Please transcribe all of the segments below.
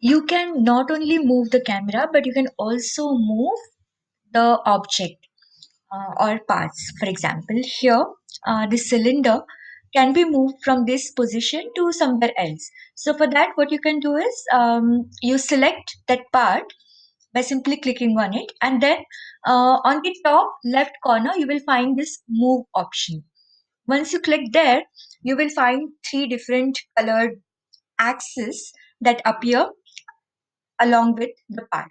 you can not only move the camera, but you can also move the object or parts. For example, here the cylinder can be moved from this position to somewhere else. So for that, what you can do is you select that part by simply clicking on it, and then on the top left corner you will find this move option. Once you click there, you will find three different colored axes that appear along with the part.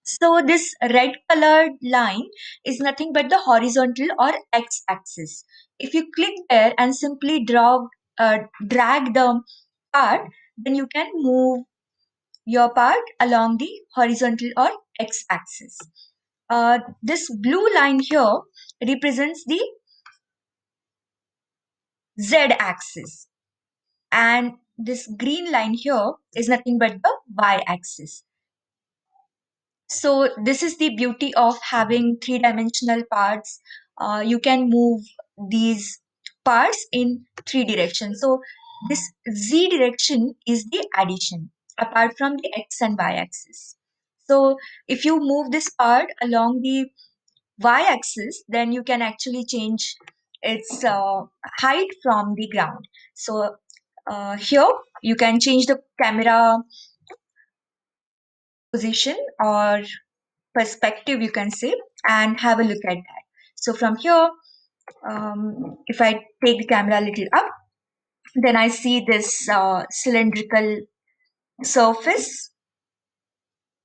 So this red colored line is nothing but the horizontal or x axis. If you click there and simply drag the part, then you can move your part along the horizontal or x axis. This blue line here represents the z axis, and this green line here is nothing but the y axis. So this is the beauty of having three-dimensional parts. You can move these parts in three directions. So this z direction is the addition apart from the x and y axis. So if you move this part along the y-axis, then you can actually change its height from the ground. So here you can change the camera position or perspective, you can say, and have a look at that. So from here, if I take the camera a little up, then I see this cylindrical surface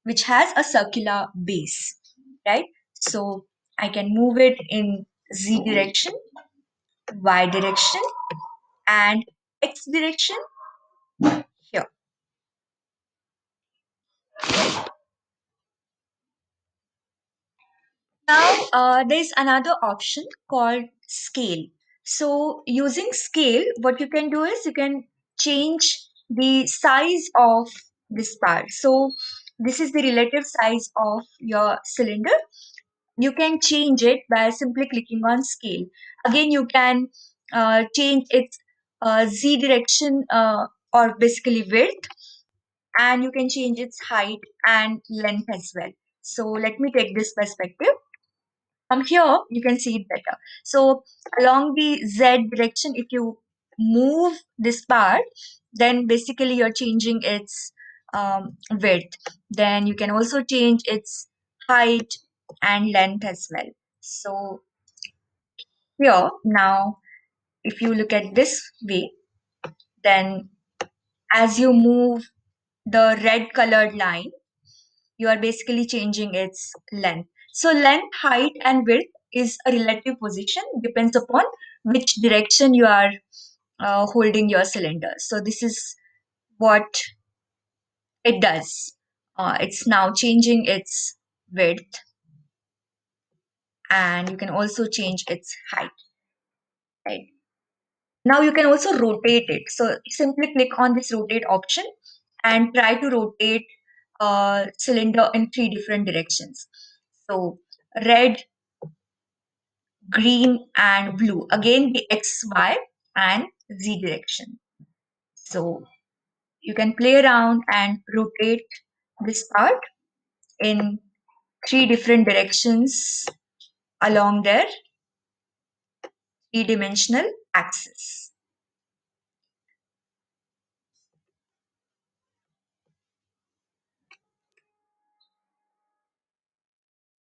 which has a circular base, right? So I can move it in z direction, y direction, and x direction here. Now, there's another option called scale. So, using scale, what you can do is you can change the size of this part. So, this is the relative size of your cylinder. You can change it by simply clicking on scale. Again, you can change its z direction or basically width, and you can change its height and length as well. So, let me take this perspective. From here, you can see it better. So along the Z direction, if you move this part, then basically you're changing its width. Then you can also change its height and length as well. So here, now, if you look at this way, then as you move the red colored line, you are basically changing its length. So length, height, and width is a relative position, depends upon which direction you are holding your cylinder. So this is what it does. It's now changing its width, and you can also change its height. Right. Now you can also rotate it. So simply click on this rotate option and try to rotate cylinder in three different directions. So red, green, and blue. Again, the X, Y, and Z direction. So you can play around and rotate this part in three different directions along their three-dimensional axis.